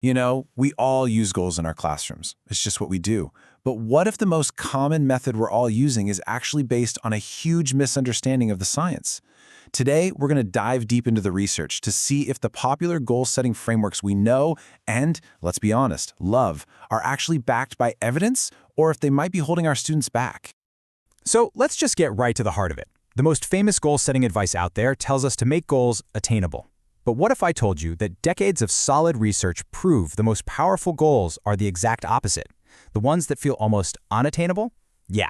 You know, we all use goals in our classrooms. It's just what we do. But what if the most common method we're all using is actually based on a huge misunderstanding of the science? Today, we're going to dive deep into the research to see if the popular goal-setting frameworks we know and, let's be honest, love, are actually backed by evidence or if they might be holding our students back. So let's just get right to the heart of it. The most famous goal-setting advice out there tells us to make goals attainable. But what if I told you that decades of solid research prove the most powerful goals are the exact opposite? The ones that feel almost unattainable? Yeah,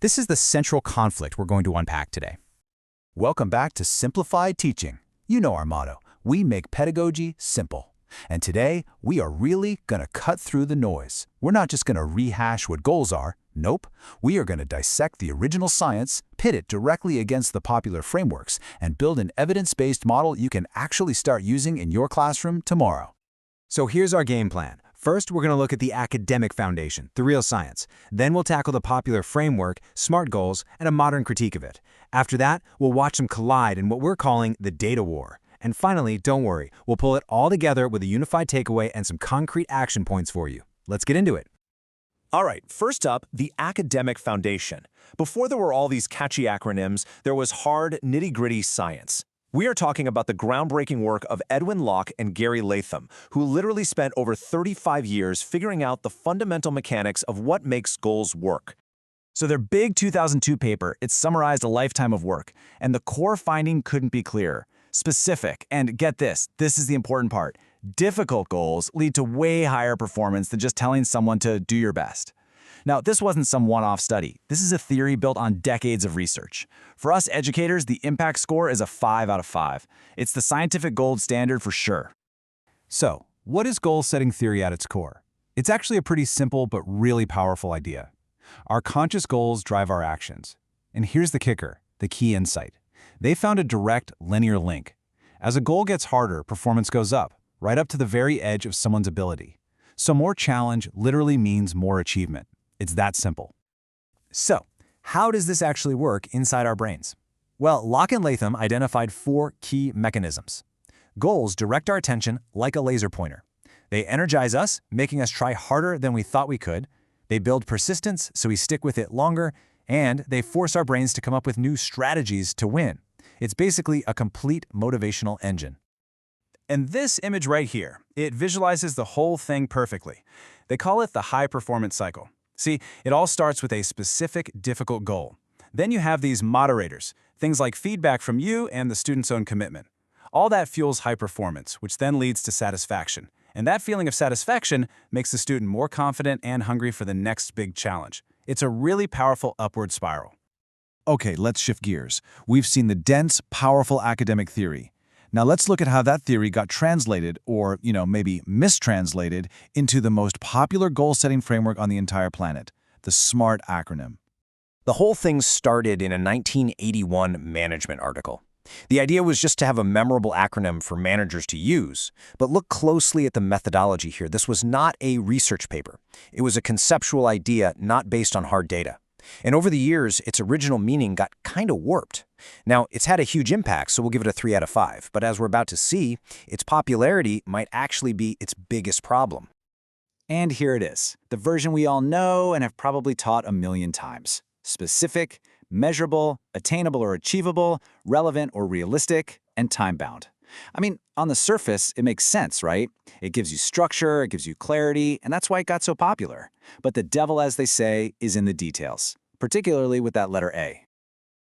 this is the central conflict we're going to unpack today. Welcome back to Simplified Teaching. You know our motto, we make pedagogy simple. And today, we are really going to cut through the noise. We're not just going to rehash what goals are. Nope. We are going to dissect the original science, pit it directly against the popular frameworks, and build an evidence-based model you can actually start using in your classroom tomorrow. So here's our game plan. First, we're going to look at the academic foundation, the real science. Then we'll tackle the popular framework, SMART goals, and a modern critique of it. After that, we'll watch them collide in what we're calling the data war. And finally, don't worry, we'll pull it all together with a unified takeaway and some concrete action points for you. Let's get into it. All right, first up, the academic foundation. Before there were all these catchy acronyms, there was hard, nitty-gritty science. We are talking about the groundbreaking work of Edwin Locke and Gary Latham, who literally spent over 35 years figuring out the fundamental mechanics of what makes goals work. So their big 2002 paper, it summarized a lifetime of work, and the core finding couldn't be clearer. Specific, and get this is the important part, difficult goals lead to way higher performance than just telling someone to do your best. Now, this wasn't some one-off study. This is a theory built on decades of research. For us educators, the impact score is a 5 out of 5. It's the scientific gold standard for sure. So, what is goal-setting theory at its core? It's actually a pretty simple but really powerful idea. Our conscious goals drive our actions. And here's the kicker, the key insight. They found a direct linear link. As a goal gets harder, performance goes up, right up to the very edge of someone's ability. So more challenge literally means more achievement. It's that simple. So, how does this actually work inside our brains? Well, Locke and Latham identified 4 key mechanisms. Goals direct our attention like a laser pointer. They energize us, making us try harder than we thought we could. They build persistence so we stick with it longer, and they force our brains to come up with new strategies to win. It's basically a complete motivational engine. And this image right here, it visualizes the whole thing perfectly. They call it the high-performance cycle. See, it all starts with a specific, difficult goal. Then you have these moderators, things like feedback from you and the student's own commitment. All that fuels high performance, which then leads to satisfaction. And that feeling of satisfaction makes the student more confident and hungry for the next big challenge. It's a really powerful upward spiral. Okay, let's shift gears. We've seen the dense, powerful academic theory. Now let's look at how that theory got translated, or, maybe mistranslated, into the most popular goal-setting framework on the entire planet, the SMART acronym. The whole thing started in a 1981 management article. The idea was just to have a memorable acronym for managers to use, but look closely at the methodology here. This was not a research paper. It was a conceptual idea not based on hard data. And over the years, its original meaning got kind of warped. Now, it's had a huge impact, so we'll give it a 3 out of 5. But as we're about to see, its popularity might actually be its biggest problem. And here it is, the version we all know and have probably taught a million times. Specific, measurable, attainable or achievable, relevant or realistic, and time-bound. I mean, on the surface, it makes sense, right? It gives you structure, it gives you clarity, and that's why it got so popular. But the devil, as they say, is in the details, particularly with that letter A.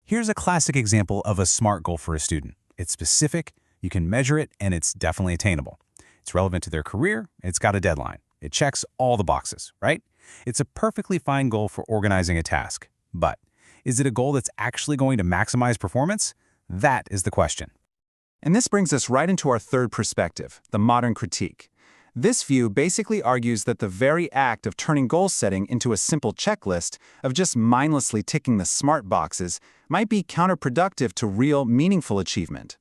Here's a classic example of a SMART goal for a student. It's specific, you can measure it, and it's definitely attainable. It's relevant to their career, it's got a deadline. It checks all the boxes, right? It's a perfectly fine goal for organizing a task. But is it a goal that's actually going to maximize performance? That is the question. And this brings us right into our third perspective, the modern critique. This view basically argues that the very act of turning goal setting into a simple checklist of just mindlessly ticking the SMART boxes might be counterproductive to real, meaningful achievement.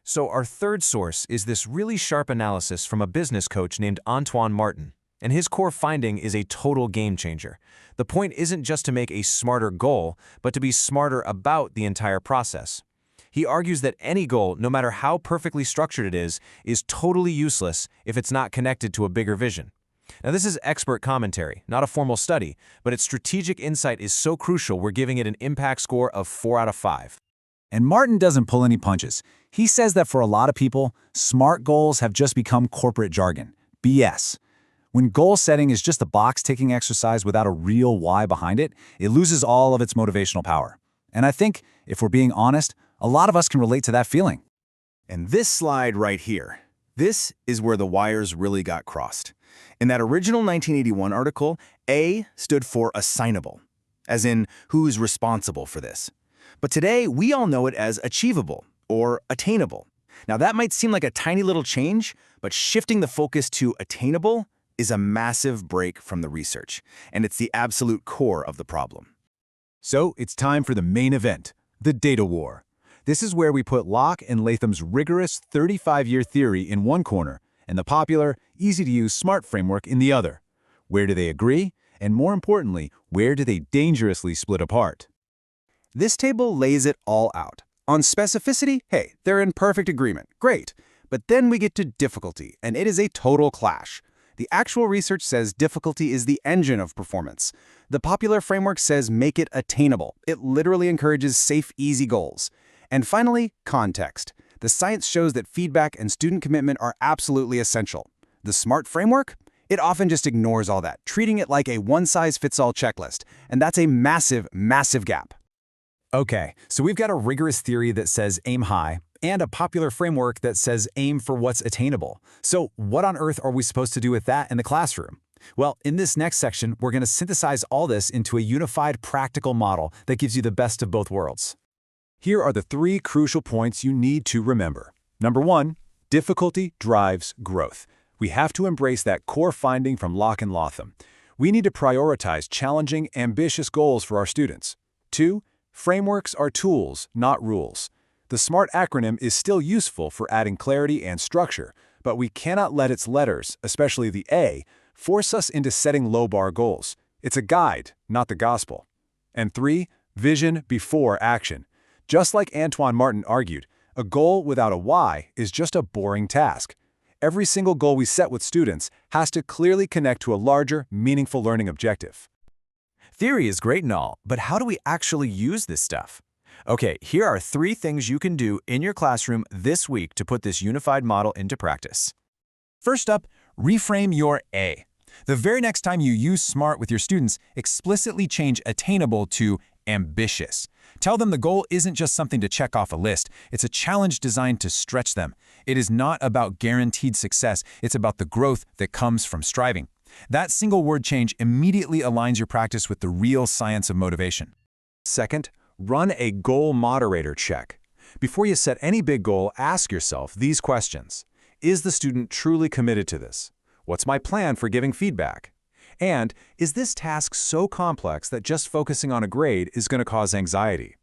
So our third source is this really sharp analysis from a business coach named Antoine Martin. And his core finding is a total game changer. The point isn't just to make a smarter goal, but to be smarter about the entire process. He argues that any goal, no matter how perfectly structured it is totally useless if it's not connected to a bigger vision. Now, this is expert commentary, not a formal study, but its strategic insight is so crucial we're giving it an impact score of 4 out of 5. And Martin doesn't pull any punches. He says that for a lot of people, SMART goals have just become corporate jargon. BS. When goal setting is just a box-ticking exercise without a real why behind it, it loses all of its motivational power. And I think, if we're being honest, a lot of us can relate to that feeling. And this slide right here, this is where the wires really got crossed. In that original 1981 article, A stood for assignable, as in who's responsible for this. But today, we all know it as achievable or attainable. Now, that might seem like a tiny little change, but shifting the focus to attainable is a massive break from the research, and it's the absolute core of the problem. So it's time for the main event, the data war. This is where we put Locke and Latham's rigorous 35-year theory in one corner and the popular, easy-to-use SMART framework in the other. Where do they agree? And more importantly, where do they dangerously split apart? This table lays it all out. On specificity, hey, they're in perfect agreement. Great. But then we get to difficulty, and it is a total clash. The actual research says difficulty is the engine of performance. The popular framework says make it attainable. It literally encourages safe, easy goals. And finally, context. The science shows that feedback and student commitment are absolutely essential. The SMART framework? It often just ignores all that, treating it like a one-size-fits-all checklist. And that's a massive, massive gap. Okay, so we've got a rigorous theory that says aim high, and a popular framework that says aim for what's attainable. So what on earth are we supposed to do with that in the classroom? Well, in this next section, we're going to synthesize all this into a unified practical model that gives you the best of both worlds. Here are the 3 crucial points you need to remember. Number 1, difficulty drives growth. We have to embrace that core finding from Locke and Latham. We need to prioritize challenging, ambitious goals for our students. 2, frameworks are tools, not rules. The SMART acronym is still useful for adding clarity and structure, but we cannot let its letters, especially the A, force us into setting low-bar goals. It's a guide, not the gospel. And 3, vision before action. Just like Antoine Martin argued, a goal without a why is just a boring task. Every single goal we set with students has to clearly connect to a larger, meaningful learning objective. Theory is great and all, but how do we actually use this stuff? Okay, here are 3 things you can do in your classroom this week to put this unified model into practice. First up, reframe your A. The very next time you use SMART with your students, explicitly change attainable to ambitious. Tell them the goal isn't just something to check off a list. It's a challenge designed to stretch them. It is not about guaranteed success. It's about the growth that comes from striving. That single word change immediately aligns your practice with the real science of motivation. Second, run a goal moderator check. Before you set any big goal, ask yourself these questions. Is the student truly committed to this? What's my plan for giving feedback? And is this task so complex that just focusing on a grade is going to cause anxiety?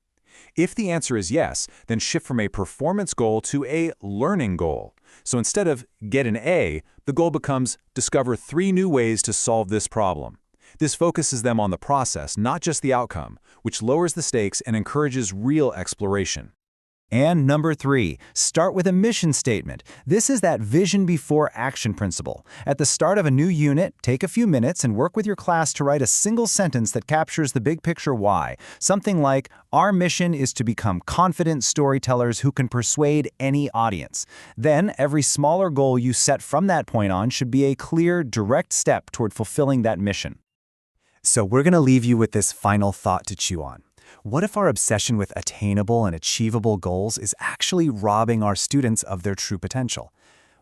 If the answer is yes, then shift from a performance goal to a learning goal. So instead of get an A, the goal becomes discover 3 new ways to solve this problem. This focuses them on the process, not just the outcome, which lowers the stakes and encourages real exploration. And number 3, start with a mission statement. This is that vision before action principle. At the start of a new unit, take a few minutes and work with your class to write a single sentence that captures the big picture why. Something like, our mission is to become confident storytellers who can persuade any audience. Then, every smaller goal you set from that point on should be a clear, direct step toward fulfilling that mission. So we're going to leave you with this final thought to chew on. What if our obsession with attainable and achievable goals is actually robbing our students of their true potential?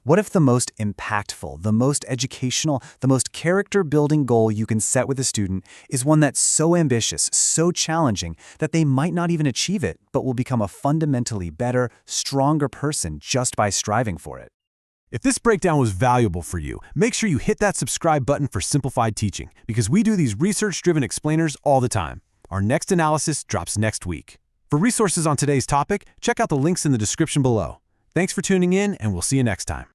What if the most impactful, the most educational, the most character-building goal you can set with a student is one that's so ambitious, so challenging, that they might not even achieve it, but will become a fundamentally better, stronger person just by striving for it? If this breakdown was valuable for you, make sure you hit that subscribe button for Simplified Teaching, because we do these research-driven explainers all the time. Our next analysis drops next week. For resources on today's topic, check out the links in the description below. Thanks for tuning in, and we'll see you next time.